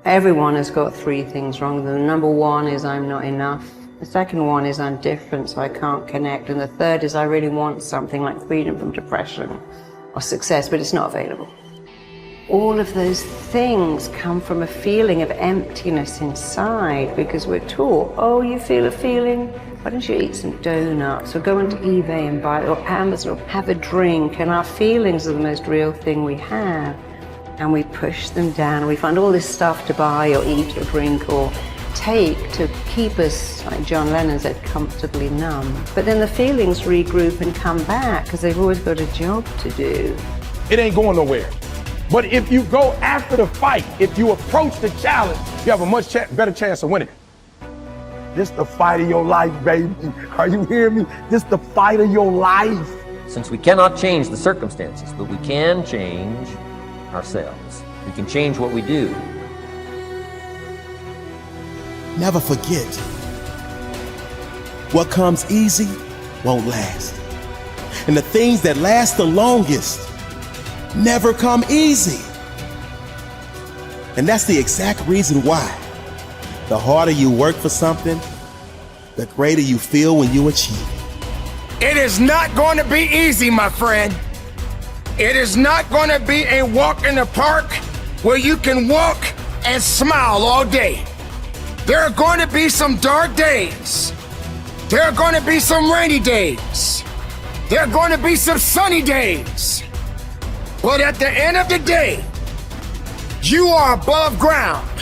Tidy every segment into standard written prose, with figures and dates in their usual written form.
Everyone has got three things wrong. The number one is I'm not enough. The second one is I'm different, so I can't connect. And the third is I really want something like freedom from depression or success, but it's not available. All of those things come from a feeling of emptiness inside because we're taught, oh, you feel a feeling? Why don't you eat some donuts or go onto eBay and buy, or Amazon, or have a drink? And our feelings are the most real thing we have. And we push them down and we find all this stuff to buy or eat or drink or take to keep us, like John Lennon said, comfortably numb. But then the feelings regroup and come back because they've always got a job to do. It ain't going nowhere. But if you go after the fight, if you approach the challenge, you have a much better chance of winning. This the fight of your life, baby. Are you hearing me? This the fight of your life. Since we cannot change the circumstances, but we can change ourselves. We can change what we do. Never forget, what comes easy won't last. And the things that last the longest never come easy. And that's the exact reason why the harder you work for something, the greater you feel when you achieve it. It is not going to be easy, my friend. It is not going to be a walk in the park where you can walk and smile all day. There are going to be some dark days. There are going to be some rainy days. There are going to be some sunny days. But at the end of the day, you are above ground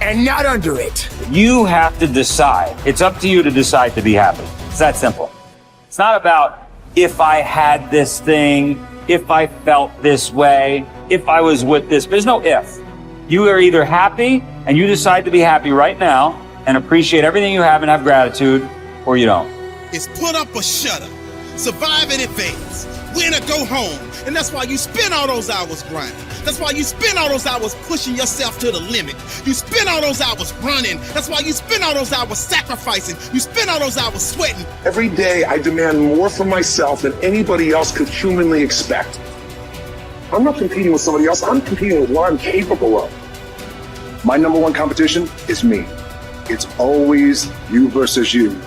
and not under it. You have to decide. It's up to you to decide to be happy. It's that simple. It's not about if I had this thing, if I felt this way, if I was with this. There's no if. You are either happy and you decide to be happy right now and appreciate everything you have and have gratitude, or you don't. It's put up or shut up. Survive and advance. Win or go home. And that's why you spend all those hours grinding. That's why you spend all those hours pushing yourself to the limit. You spend all those hours running. That's why you spend all those hours sacrificing. You spend all those hours sweating. Every day I demand more from myself than anybody else could humanly expect. I'm not competing with somebody else. I'm competing with what I'm capable of. My number one competition is me. It's always you versus you.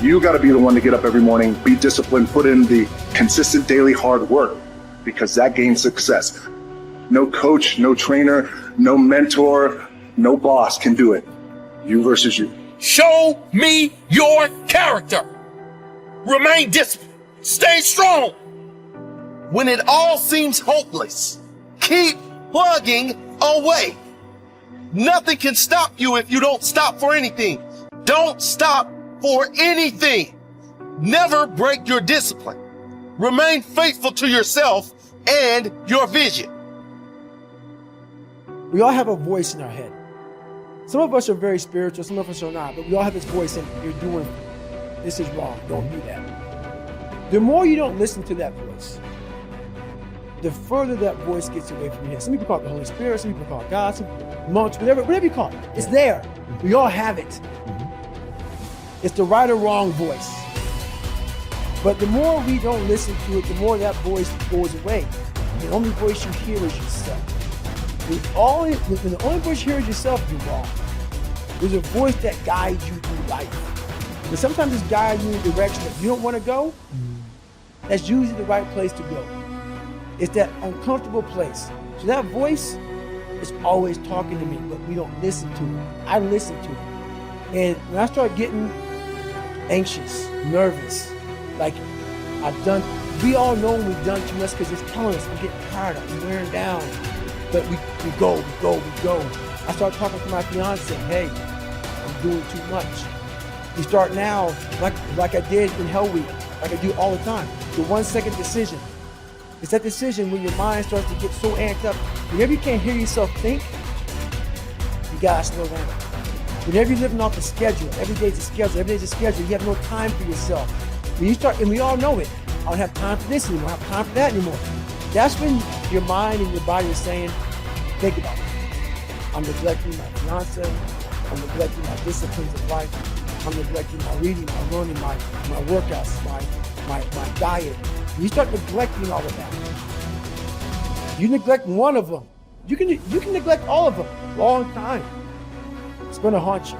You got to be the one to get up every morning, be disciplined, put in the consistent daily hard work, because that gains success. No coach, no trainer, no mentor, no boss can do it. You versus you. Show me your character. Remain disciplined. Stay strong. When it all seems hopeless, keep plugging away. Nothing can stop you if you don't stop for anything. Don't stop for anything. Never break your discipline. Remain faithful to yourself and your vision. We all have a voice in our head. Some of us are very spiritual, some of us are not, but we all have this voice and you're doing, this is wrong, don't do that. The more you don't listen to that voice, the further that voice gets away from your head. Some people call it the Holy Spirit, some people call it God, some monks, whatever you call it. It's there. We all have it. It's the right or wrong voice. But the more we don't listen to it, the more that voice goes away. The only voice you hear is yourself. When the only voice you hear is yourself, you're wrong. There's a voice that guides you through life. But sometimes it's guiding you in a direction that you don't want to go. That's usually the right place to go. It's that uncomfortable place. So that voice is always talking to me, but we don't listen to it. I listen to it. And when I start getting anxious, nervous, like we all know when we've done too much because it's telling us, I'm getting tired, I'm wearing down. But we go. I start talking to my fiance, hey, I'm doing too much. We start now, like I did in Hell Week, like I do all the time, the 1 second decision. It's that decision when your mind starts to get so amped up. Whenever you can't hear yourself think, you gotta slow down. Whenever you're living off a schedule, every day's a schedule, you have no time for yourself. When you start, and we all know it, I don't have time for this anymore, I don't have time for that anymore. That's when your mind and your body are saying, think about it. I'm neglecting my fiance, I'm neglecting my disciplines of life, I'm neglecting my reading, my learning, my workouts, my diet. You start neglecting all of that. You neglect one of them, You can neglect all of them a long time. It's going to haunt you.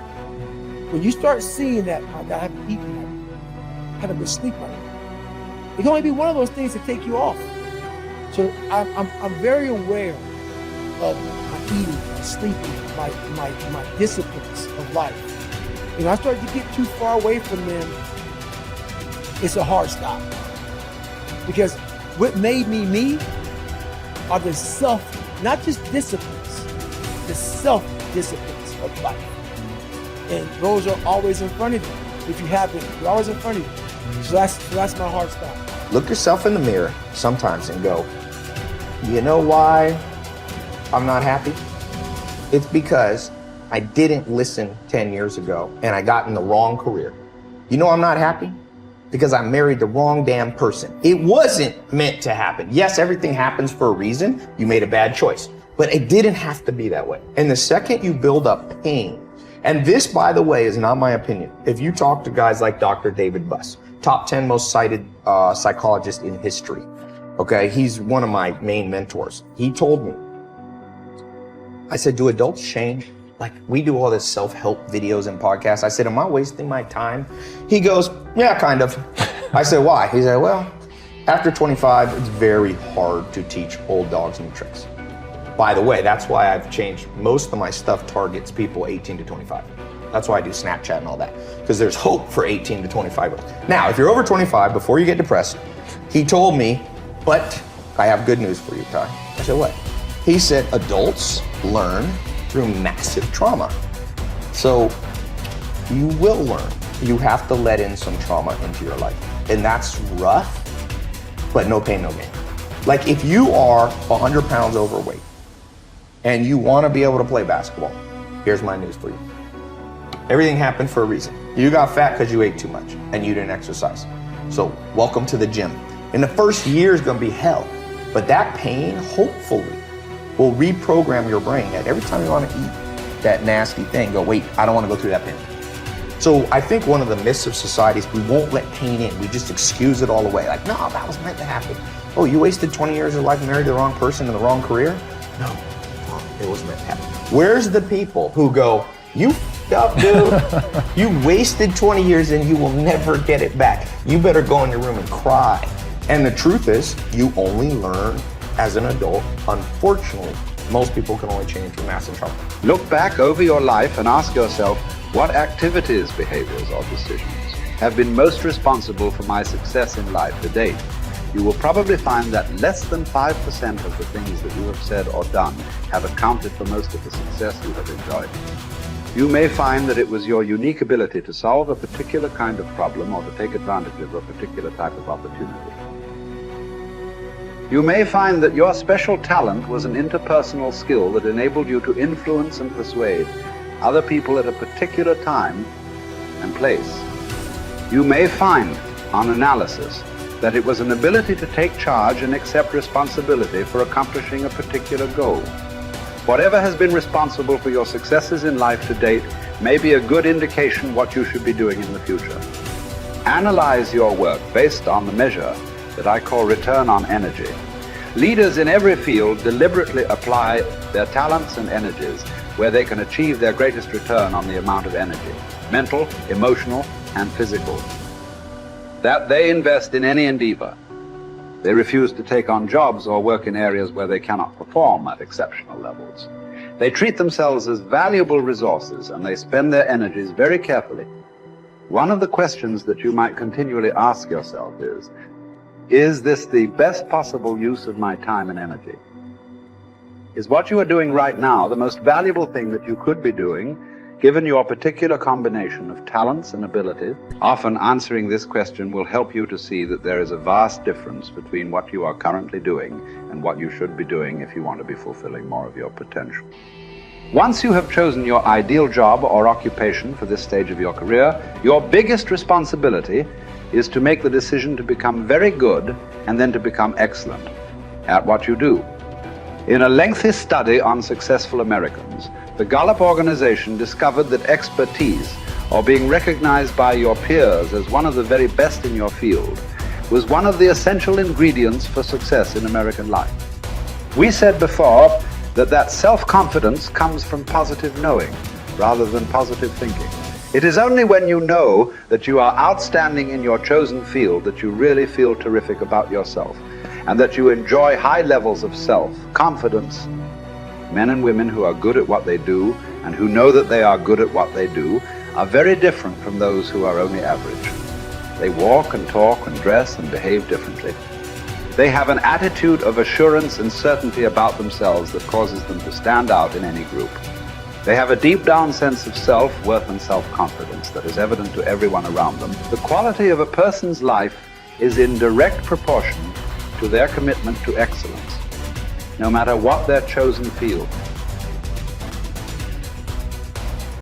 When you start seeing that, my God, I haven't eaten, I haven't been sleeping, it can only be one of those things to take you off. So I'm very aware of my eating, my sleeping, my disciplines of life. And I start to get too far away from them, it's a hard stop. Because what made me me are the not just disciplines, the self-disciplines of life. And those are always in front of you. If you have them, they're always in front of you. So that's my hard stop. Look yourself in the mirror sometimes and go, you know why I'm not happy? It's because I didn't listen 10 years ago and I got in the wrong career. You know I'm not happy? Because I married the wrong damn person. It wasn't meant to happen. Yes, everything happens for a reason. You made a bad choice, but it didn't have to be that way. And the second you build up pain, and this, by the way, is not my opinion. If you talk to guys like Dr. David Buss, top 10 most cited psychologist in history, okay? He's one of my main mentors. He told me, I said, do adults change? Like, we do all this self-help videos and podcasts. I said, am I wasting my time? He goes, yeah, kind of. I said, why? He said, well, after 25, it's very hard to teach old dogs new tricks. By the way, that's why I've changed. Most of my stuff targets people 18 to 25. That's why I do Snapchat and all that, because there's hope for 18 to 25. Now, if you're over 25, before you get depressed, he told me, but I have good news for you, Ty. I said, what? He said, adults learn through massive trauma. So you will learn. You have to let in some trauma into your life. And that's rough, but no pain, no gain. Like if you are 100 pounds overweight and you want to be able to play basketball, here's my news for you. Everything happened for a reason. You got fat because you ate too much and you didn't exercise. So welcome to the gym. And the first year is going to be hell, but that pain, hopefully, will reprogram your brain that every time you want to eat that nasty thing, go, wait, I don't want to go through that pain. So I think one of the myths of society is we won't let pain in. We just excuse it all away. Like, no, that was meant to happen. Oh, you wasted 20 years of life married to the wrong person in the wrong career? No, it was meant to happen. Where's the people who go, you f***ed up, dude. You wasted 20 years and you will never get it back. You better go in your room and cry. And the truth is, you only learn as an adult. Unfortunately, most people can only change through massive trauma. Look back over your life and ask yourself, what activities, behaviors, or decisions have been most responsible for my success in life to date? You will probably find that less than 5% of the things that you have said or done have accounted for most of the success you have enjoyed. You may find that it was your unique ability to solve a particular kind of problem or to take advantage of a particular type of opportunity. You may find that your special talent was an interpersonal skill that enabled you to influence and persuade other people at a particular time and place. You may find, on analysis, that it was an ability to take charge and accept responsibility for accomplishing a particular goal. Whatever has been responsible for your successes in life to date may be a good indication what you should be doing in the future. Analyze your work based on the measure that I call return on energy. Leaders in every field deliberately apply their talents and energies where they can achieve their greatest return on the amount of energy, mental, emotional, and physical, that they invest in any endeavor. They refuse to take on jobs or work in areas where they cannot perform at exceptional levels. They treat themselves as valuable resources and they spend their energies very carefully. One of the questions that you might continually ask yourself is this the best possible use of my time and energy? Is what you are doing right now the most valuable thing that you could be doing, given your particular combination of talents and abilities? Often answering this question will help you to see that there is a vast difference between what you are currently doing and what you should be doing if you want to be fulfilling more of your potential. Once you have chosen your ideal job or occupation for this stage of your career, your biggest responsibility is to make the decision to become very good and then to become excellent at what you do. In a lengthy study on successful Americans, the Gallup organization discovered that expertise, or being recognized by your peers as one of the very best in your field, was one of the essential ingredients for success in American life. We said before that self-confidence comes from positive knowing rather than positive thinking. It is only when you know that you are outstanding in your chosen field that you really feel terrific about yourself, and that you enjoy high levels of self-confidence. Men and women who are good at what they do and who know that they are good at what they do are very different from those who are only average. They walk and talk and dress and behave differently. They have an attitude of assurance and certainty about themselves that causes them to stand out in any group. They have a deep down sense of self-worth and self-confidence that is evident to everyone around them. The quality of a person's life is in direct proportion to their commitment to excellence, no matter what their chosen field.